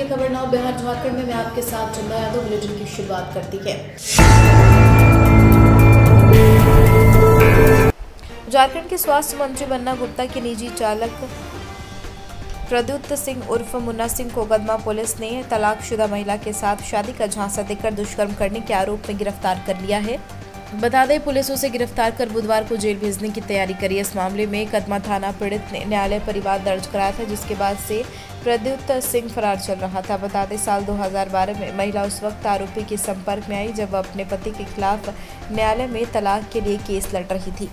खबर नाउ बिहार झारखंड में मैं आपके साथ चंदा यादव बुलेटिन की शुरुआत करती है। झारखंड के स्वास्थ्य मंत्री बन्ना गुप्ता के निजी चालक प्रद्युत सिंह उर्फ मुन्ना सिंह को गदमा पुलिस ने तलाकशुदा महिला के साथ शादी का झांसा देकर दुष्कर्म करने के आरोप में गिरफ्तार कर लिया है। बता दें, पुलिस उसे गिरफ्तार कर बुधवार को जेल भेजने की तैयारी करी। इस मामले में कदमा थाना पीड़ित ने न्यायालय परिवाद दर्ज कराया था, जिसके बाद से प्रद्युत सिंह फरार चल रहा था। बता दें, साल 2012 में महिला उस वक्त आरोपी के संपर्क में आई जब अपने पति के खिलाफ न्यायालय में तलाक के लिए केस लड़ रही थी।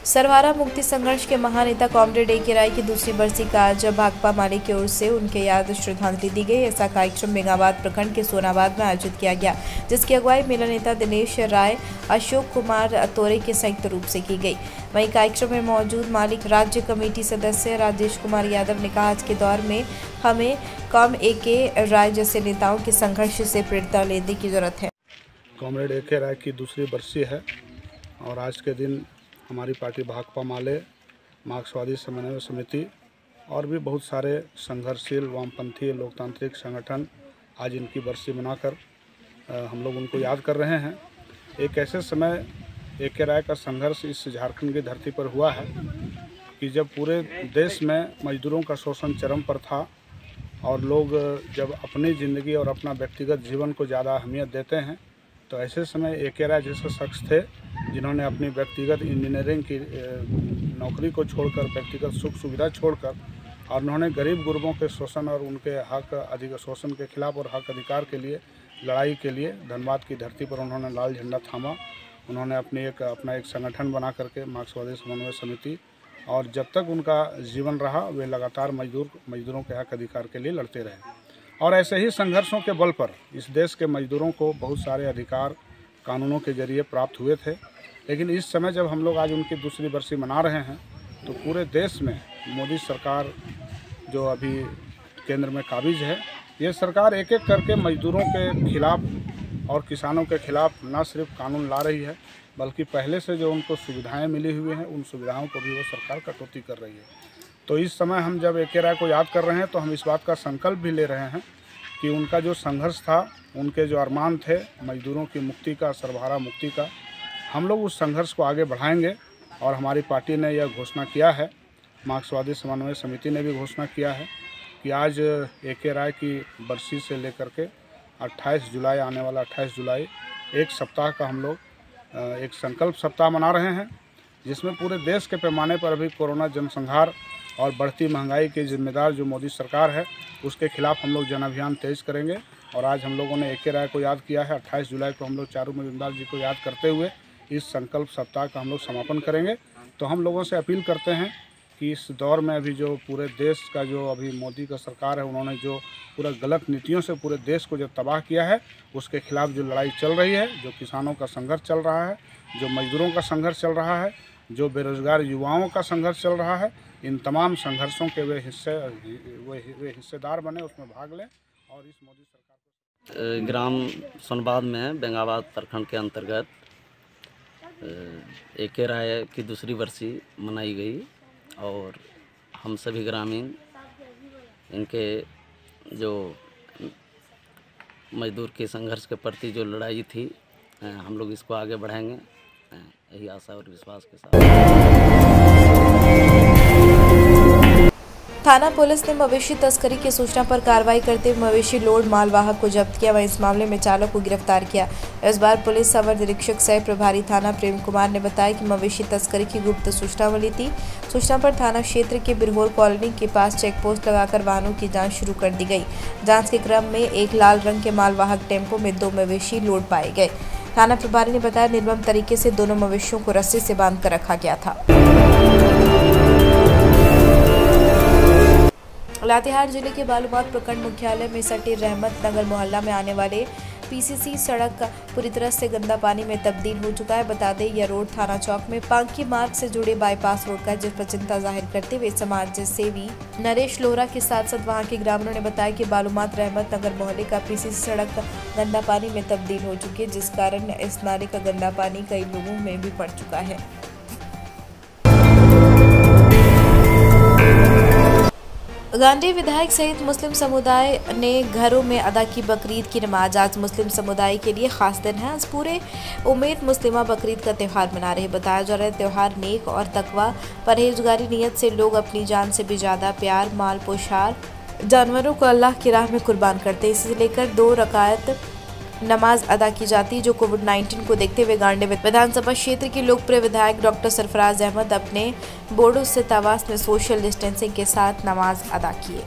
सरवारा मुक्ति संघर्ष के महानेता कॉमरेड ए.के. राय की दूसरी बरसी का आज भाकपा माले की ओर से उनके याद श्रद्धांजलि दी गई। ऐसा कार्यक्रम बेंगाबाद प्रखंड के सोनाबाद में आयोजित किया गया, जिसकी अगुवाई मेला नेता दिनेश राय, अशोक कुमार तोरे के संयुक्त रूप से की गई। वहीं कार्यक्रम में मौजूद मालिक राज्य कमेटी सदस्य राजेश कुमार यादव ने कहा, आज के दौर में हमें कॉम ए.के. राय जैसे नेताओं के संघर्ष से प्रेरणा लेने की जरूरत है। Comrade A K. राय की दूसरी बरसी है और आज के दिन हमारी पार्टी भाकपा माले, मार्क्सवादी समन्वय समिति और भी बहुत सारे संघर्षशील वामपंथी लोकतांत्रिक संगठन आज इनकी बरसी मनाकर हम लोग उनको याद कर रहे हैं। एक ऐसे समय ए.के. राय का संघर्ष इस झारखंड की धरती पर हुआ है कि जब पूरे देश में मजदूरों का शोषण चरम पर था और लोग जब अपनी ज़िंदगी और अपना व्यक्तिगत जीवन को ज़्यादा अहमियत देते हैं, तो ऐसे समय ए.के. राय जैसे शख्स थे जिन्होंने अपनी व्यक्तिगत इंजीनियरिंग की नौकरी को छोड़कर, व्यक्तिगत सुख सुविधा छोड़कर, और उन्होंने गरीब गुरबों के शोषण और उनके हक अधिक शोषण के खिलाफ और हक अधिकार के लिए लड़ाई के लिए धनबाद की धरती पर उन्होंने लाल झंडा थामा। उन्होंने अपना एक संगठन बना करके मार्क्सवादी समन्वय समिति, और जब तक उनका जीवन रहा वे लगातार मजदूरों के हक अधिकार के लिए लड़ते रहे। और ऐसे ही संघर्षों के बल पर इस देश के मजदूरों को बहुत सारे अधिकार कानूनों के जरिए प्राप्त हुए थे। लेकिन इस समय जब हम लोग आज उनकी दूसरी बरसी मना रहे हैं, तो पूरे देश में मोदी सरकार जो अभी केंद्र में काबिज है, ये सरकार एक एक करके मजदूरों के खिलाफ और किसानों के खिलाफ न सिर्फ कानून ला रही है, बल्कि पहले से जो उनको सुविधाएं मिली हुई हैं, उन सुविधाओं को भी वो सरकार कटौती कर रही है। तो इस समय हम जब ए.के. राय को याद कर रहे हैं, तो हम इस बात का संकल्प भी ले रहे हैं कि उनका जो संघर्ष था, उनके जो अरमान थे मजदूरों की मुक्ति का, सर्वहारा मुक्ति का, हम लोग उस संघर्ष को आगे बढ़ाएंगे। और हमारी पार्टी ने यह घोषणा किया है, मार्क्सवादी समन्वय समिति ने भी घोषणा किया है कि आज ए.के. राय की बरसी से लेकर के 28 जुलाई, आने वाला 28 जुलाई, एक सप्ताह का हम लोग एक संकल्प सप्ताह मना रहे हैं, जिसमें पूरे देश के पैमाने पर अभी कोरोना जनसंहार और बढ़ती महंगाई के जिम्मेदार जो मोदी सरकार है, उसके खिलाफ हम लोग जन अभियान तेज करेंगे। और आज हम लोगों ने ए.के. राय को याद किया है। 28 जुलाई को हम लोग चारू मजुमदार जी को याद करते हुए इस संकल्प सप्ताह का हम लोग समापन करेंगे। तो हम लोगों से अपील करते हैं कि इस दौर में अभी जो पूरे देश का जो अभी मोदी का सरकार है, उन्होंने जो पूरा गलत नीतियों से पूरे देश को जो तबाह किया है, उसके खिलाफ जो लड़ाई चल रही है, जो किसानों का संघर्ष चल रहा है, जो मजदूरों का संघर्ष चल रहा है, जो बेरोजगार युवाओं का संघर्ष चल रहा है, इन तमाम संघर्षों के वे हिस्सेदार बने, उसमें भाग लें। और इस मोदी सरकार को ग्राम सोनबाद में बेंगाबाद प्रखंड के अंतर्गत ए.के. राय की दूसरी बरसी मनाई गई और हम सभी ग्रामीण इनके जो मजदूर के संघर्ष के प्रति जो लड़ाई थी, हम लोग इसको आगे बढ़ाएंगे, यही आशा और विश्वास के साथ। थाना पुलिस ने मवेशी तस्करी की सूचना पर कार्रवाई करते हुए मवेशी लोड मालवाहक को जब्त किया। वहीं इस मामले में चालक को गिरफ्तार किया। इस बार पुलिस अवर निरीक्षक सह प्रभारी थाना प्रेम कुमार ने बताया कि मवेशी तस्करी की गुप्त सूचना मिली थी। सूचना पर थाना क्षेत्र के बिरहोर कॉलोनी के पास चेक पोस्ट लगाकर वाहनों की जाँच शुरू कर दी गई। जाँच के क्रम में एक लाल रंग के मालवाहक टेम्पो में 2 मवेशी लोड पाए गए। थाना प्रभारी ने बताया, निर्मम तरीके से दोनों मवेशियों को रस्सी से बांध कर रखा गया था। लातेहार जिले के बालूमाथ प्रखंड मुख्यालय में सटे रहमत नगर मोहल्ला में आने वाले पीसीसी सड़क पूरी तरह से गंदा पानी में तब्दील हो चुका है। बता दें, यह रोड थाना चौक में पांकी मार्ग से जुड़े बाईपास रोड का, जिस पर चिंता जाहिर करते हुए समाज सेवी नरेश लोहरा के साथ साथ वहां के ग्रामीणों ने बताया कि बालूमाथ रहमत नगर मोहल्ले का पीसीसी सड़क गंदा पानी में तब्दील हो चुकी है, जिस कारण इस नाले का गंदा पानी कई लोगों में भी पड़ चुका है। गांधी विधायक सहित मुस्लिम समुदाय ने घरों में अदा की बकरीद की नमाज। आज मुस्लिम समुदाय के लिए खास दिन है। आज पूरे उम्मत मुस्लिमा बकरीद का त्यौहार मना रहे। बताया जा रहा है त्यौहार नेक और तकवा परहेजगारी नीयत से लोग अपनी जान से भी ज़्यादा प्यार माल पोशार जानवरों को अल्लाह की राह में कुर्बान करते हैं। इसे लेकर 2 रकात नमाज अदा की जाती है, जो कोविड-19 को देखते हुए गांधी विधानसभा क्षेत्र के लोकप्रिय विधायक डॉक्टर सरफराज अहमद अपने बोर्डो स्थित आवास में सोशल डिस्टेंसिंग के साथ नमाज अदा किए।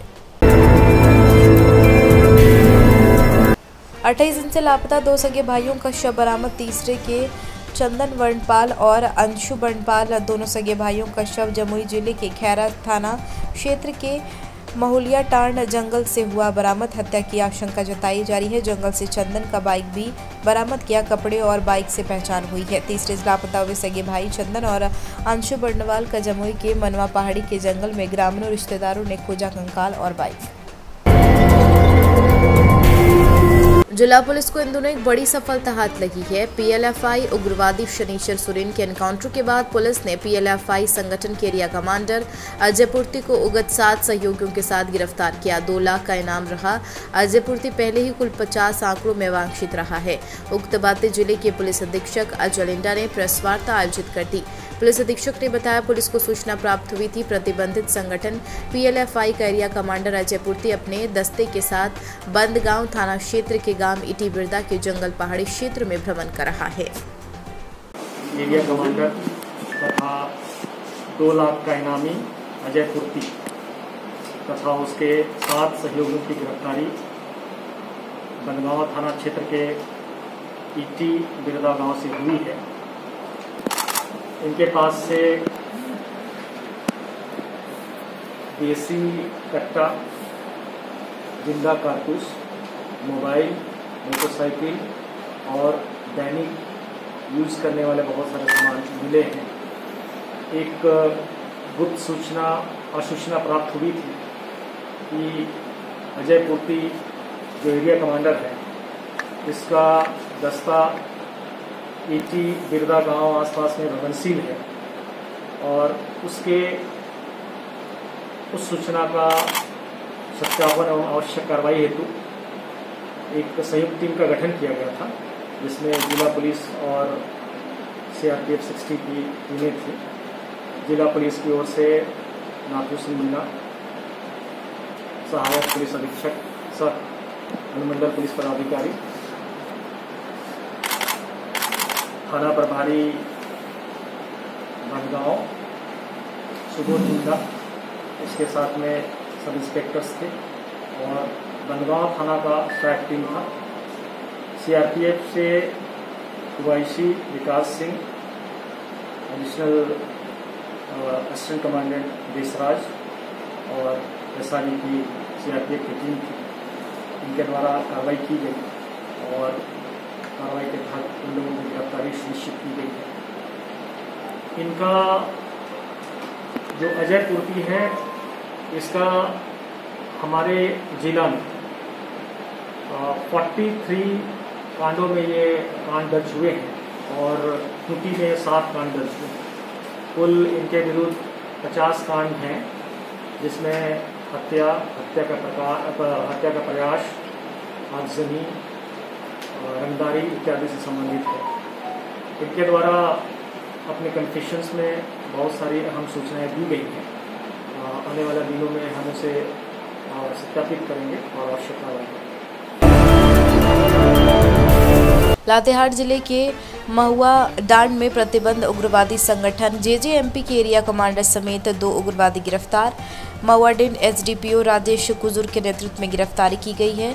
28 दिन से लापता 2 सगे भाइयों का शव बरामद। तीसरे के चंदन वर्णपाल और अंशु वर्णपाल दोनों सगे भाइयों का शव जमुई जिले के खैरा थाना क्षेत्र के महुलिया टांड जंगल से हुआ बरामद। हत्या की आशंका जताई जा रही है। जंगल से चंदन का बाइक भी बरामद किया। कपड़े और बाइक से पहचान हुई है। तीसरे लापता हुए सगे भाई चंदन और अंशु बर्णवाल का जमुई के मनवा पहाड़ी के जंगल में ग्रामीणों और रिश्तेदारों ने खोजा कंकाल और बाइक। जिला पुलिस को इन दोनों एक बड़ी सफलता हाथ लगी है। पीएलएफआई उग्रवादी शनिश्चर सोरेन के एनकाउंटर के बाद पुलिस ने पीएलएफआई संगठन के एरिया कमांडर अजय पूर्ति को उगत 7 सहयोगियों के साथ गिरफ्तार किया। 2 लाख का इनाम रहा। अजय पूर्ति पहले ही कुल 50 आंकड़ों में वांछित रहा है। उक्त बातें जिले के पुलिस अधीक्षक अजय लिंडा ने प्रेस वार्ता आयोजित कर दी। पुलिस अधीक्षक ने बताया, पुलिस को सूचना प्राप्त हुई थी प्रतिबंधित संगठन पीएलएफआई का एरिया कमांडर अजय पूर्ति अपने दस्ते के साथ बंदगांव थाना क्षेत्र के गांव इटी बिरदा के जंगल पहाड़ी क्षेत्र में भ्रमण कर रहा है। एरिया कमांडर तथा 2 लाख का इनामी अजय पूर्ति तथा उसके 7 सहयोगियों की गिरफ्तारी बंदगांव थाना क्षेत्र के इटी बिरदा गांव से हुई है। इनके पास से देसी कट्टा, जिंदा कारतूस, मोबाइल, मोटरसाइकिल और दैनिक यूज करने वाले बहुत सारे सामान मिले हैं। एक गुप्त सूचना प्राप्त हुई थी कि अजय पूर्ति जो एरिया कमांडर है, इसका दस्ता इटी बिरदा गांव आसपास में भ्रमणशील है और उस सूचना का सत्यापन एवं आवश्यक कार्रवाई हेतु एक संयुक्त टीम का गठन किया गया था, जिसमें जिला पुलिस और सीआरपीएफ 60 की टीमें थी। जिला पुलिस की ओर से नाथू सिंह मीना, सहायक पुलिस अधीक्षक सह अनुमंडल पुलिस पदाधिकारी, थाना प्रभारी बंदगांव सुबोध जिंदा, इसके साथ में सब इंस्पेक्टर्स थे और बंदगांव थाना का ट्रैक टीम था। सीआरपीएफ से कुवैसी Vikas Singh, additional assistant commandant Deshraj और एसआरजी की सीआरपीएफ की टीम थी। इनके द्वारा कार्रवाई की गई और कार्रवाई के तहत इन लोगों की गिरफ्तारी सुनिश्चित की गई है। इनका जो अजय पूर्ति है, इसका हमारे जिला में 43 कांडों में ये कांड दर्ज हुए हैं और खूंटी में 7 कांड दर्ज हुए हैं। कुल इनके विरुद्ध 50 कांड हैं, जिसमें हत्या का प्रयास, आगजनी, रंगदारी इत्यादि से संबंधित है। इनके द्वारा अपने कन्फेशंस में बहुत सारी अहम सूचनाएं दी गई हैं। आने वाले दिनों में हम उसे सत्यापित करेंगे और आवश्यक कार्रवाई करेंगे। लातेहार जिले के महुआ डांड में प्रतिबंध उग्रवादी संगठन जेजेएमपी के एरिया कमांडर समेत 2 उग्रवादी गिरफ्तार। महुआडिन एसडीपीओ राजेश कुजूर के नेतृत्व में गिरफ्तारी की गई है।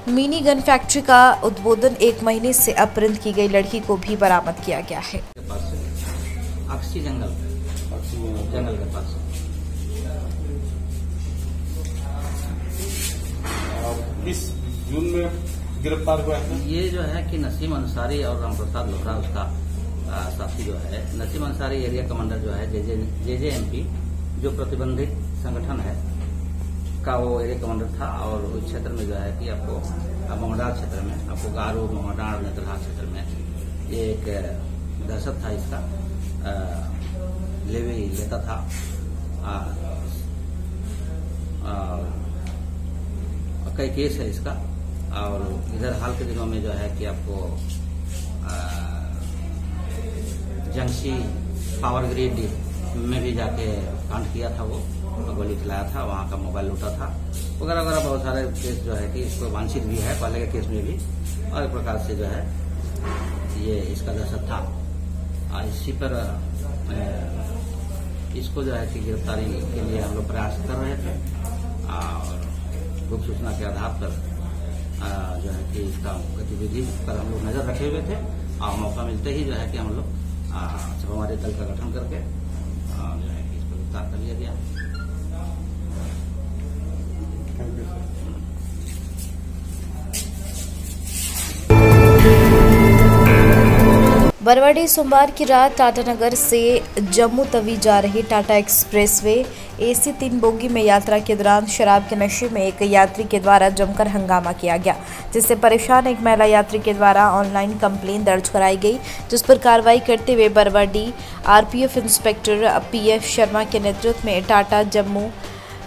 मिनी गन फैक्ट्री का उद्बोधन 1 महीने से अपहृत की गई लड़की को भी बरामद किया गया है। अक्सी जंगल के पास किस जून में गिरफ्तार हुआ है? ये जो है कि नसीम अंसारी और रामप्रसाद लोहरा उसका साथी जो है, नसीम अंसारी एरिया कमांडर जो है जेजेएमपी जो प्रतिबंधित संगठन है का वो एरिया कमांडर था और उस क्षेत्र में जो है कि आपको मोहडार क्षेत्र में, आपको गारो मोहडार नेतरहार क्षेत्र में ये एक दहशत था। इसका लेता था कई केस है इसका। और इधर हाल के दिनों में जो है कि आपको जंगसी पावर ग्रिड में भी जाके कांड किया था, वो गोली चलाया था, वहाँ का मोबाइल लूटा था वगैरह वगैरह बहुत सारे केस जो है कि इसको वांछित भी है पहले के केस में भी। और एक प्रकार से जो है ये इसका दहशत था। इसी पर इसको जो है कि गिरफ्तारी के लिए हम लोग प्रयास कर रहे थे और गुप्त सूचना के आधार पर जो है कि इसका गतिविधि पर हम लोग नजर रखे हुए थे और मौका मिलते ही जो है कि हम लोग छापामारी दल का गठन करके जो है कि इसको गिरफ्तार कर लिया गया। बरवाडी सोमवार की रात टाटानगर से जम्मू तवी जा रही टाटा एक्सप्रेसवे AC 3 बोगी में यात्रा के दौरान शराब के नशे में एक यात्री के द्वारा जमकर हंगामा किया गया, जिससे परेशान एक महिला यात्री के द्वारा ऑनलाइन कंप्लेंट दर्ज कराई गई, जिस पर कार्रवाई करते हुए Barwadi RPF inspector PF Sharma के नेतृत्व में टाटा जम्मू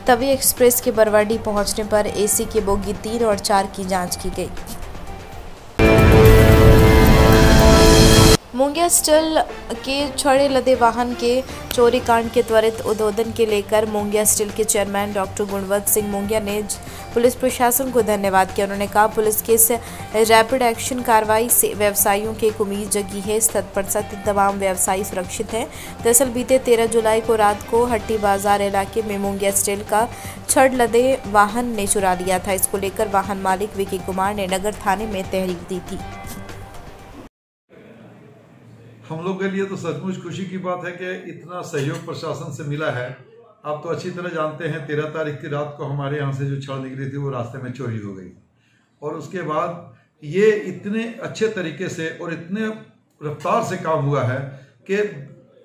तवी एक्सप्रेस के बरवाडी पहुंचने पर AC की बोगी 3 और 4 की जाँच की गई। मुंगिया स्टील के छड़े लदे वाहन के चोरी कांड के त्वरित उद्भेदन के लेकर मुंगिया स्टील के चेयरमैन डॉक्टर गुणवंत सिंह मुंगिया ने पुलिस प्रशासन को धन्यवाद किया। उन्होंने कहा, पुलिस के इस रैपिड एक्शन कार्रवाई से व्यवसायियों की एक उम्मीद जगी है। इस तत्परता तमाम व्यवसायी सुरक्षित हैं। दरअसल बीते 13 जुलाई को रात को हट्टी बाजार इलाके में मुंगिया स्टील का छड़ लदे वाहन ने चुरा लिया था। इसको लेकर वाहन मालिक विकी कुमार ने नगर थाने में तहरीर दी थी। हम लोग के लिए तो सचमुच खुशी की बात है कि इतना सहयोग प्रशासन से मिला है। आप तो अच्छी तरह जानते हैं 13 तारीख की रात को हमारे यहाँ से जो छड़ निकली थी वो रास्ते में चोरी हो गई और उसके बाद ये इतने अच्छे तरीके से और इतने रफ्तार से काम हुआ है कि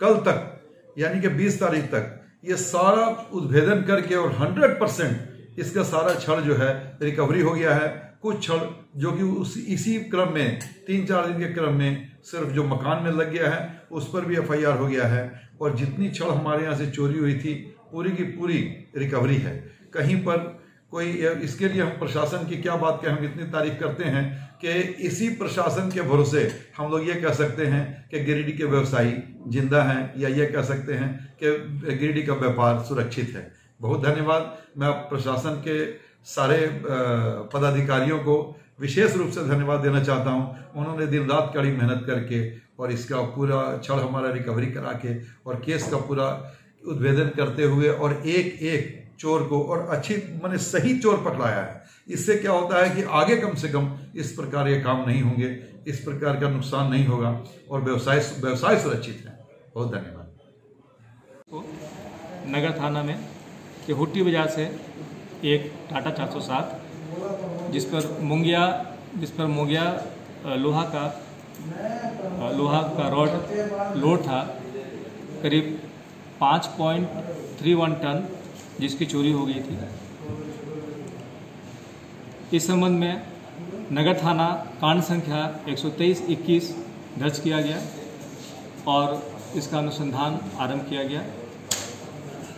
कल तक यानी कि 20 तारीख तक ये सारा उद्भेदन करके और 100% इसका सारा छड़ जो है रिकवरी हो गया है। कुछ छड़ जो कि इसी क्रम में 3-4 दिन के क्रम में सिर्फ जो मकान में लग गया है उस पर भी FIR हो गया है और जितनी छड़ हमारे यहाँ से चोरी हुई थी पूरी की पूरी रिकवरी है। कहीं पर कोई इसके लिए हम प्रशासन की क्या बात कहें, हम इतनी तारीफ करते हैं कि इसी प्रशासन के भरोसे हम लोग ये कह सकते हैं कि गिरिडीह के व्यवसायी जिंदा हैं या ये कह सकते हैं कि गिरिडीह का व्यापार सुरक्षित है। बहुत धन्यवाद। मैं प्रशासन के सारे पदाधिकारियों को विशेष रूप से धन्यवाद देना चाहता हूं। उन्होंने दिन रात कड़ी मेहनत करके और इसका पूरा छड़ हमारा रिकवरी करा के और केस का पूरा उद्भेदन करते हुए और एक एक चोर को और अच्छी माने सही चोर पकड़ाया है। इससे क्या होता है कि आगे कम से कम इस प्रकार के काम नहीं होंगे, इस प्रकार का नुकसान नहीं होगा और व्यवसाय सुरक्षित है। बहुत धन्यवाद। नगर थाना में कि हुट्टी बाजार से एक टाटा 407 जिस पर मुंगिया लोहा का रॉड लोड था करीब 5.31 टन जिसकी चोरी हो गई थी। इस संबंध में नगर थाना कांड संख्या 123-21 दर्ज किया गया और इसका अनुसंधान आरंभ किया गया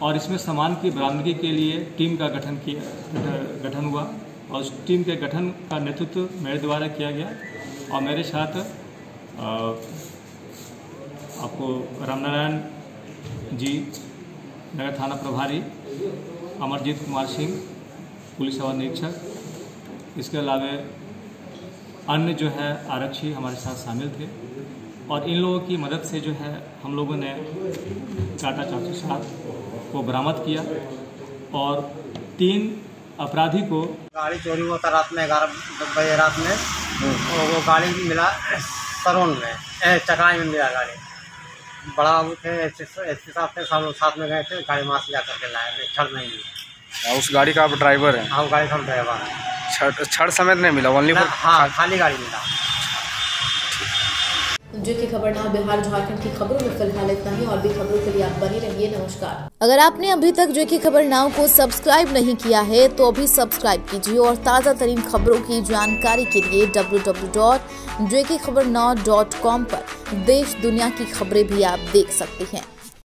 और इसमें सामान की बरामदगी के लिए टीम का गठन हुआ और उस टीम के गठन का नेतृत्व मेरे द्वारा किया गया और मेरे साथ आपको रामनारायण जी नगर थाना प्रभारी, अमरजीत कुमार सिंह पुलिस अवर निरीक्षक, इसके अलावा अन्य जो है आरक्षी हमारे साथ शामिल थे और इन लोगों की मदद से जो है हम लोगों ने टाटा 407 को बरामद किया और 3 अपराधी को गाड़ी चोरी हुआ था रात में 11 बजे रात में। वो गाड़ी मिला सरोन में चकाई में मिला गाड़ी। बड़ा बाबू थे एसपी साहब थे, सब लोग साथ में गए थे। गाड़ी वहाँ से जा करके लाए, छड़ नहीं मिला। उस गाड़ी का आप ड्राइवर हैं? हाँ, गाड़ी का ड्राइवर है। छड़ समेत नहीं मिला, ओनली हाँ खाली गाड़ी मिला। जो की खबर नाउ बिहार झारखंड की खबरों में फिलहाल इतना ही। और भी खबरों के लिए आप बने रहिए। नमस्कार। अगर आपने अभी तक जो की खबर नाउ को सब्सक्राइब नहीं किया है तो अभी सब्सक्राइब कीजिए और ताज़ा तरीन खबरों की जानकारी के लिए www.jkkhabarnow.com पर देश दुनिया की खबरें भी आप देख सकते हैं।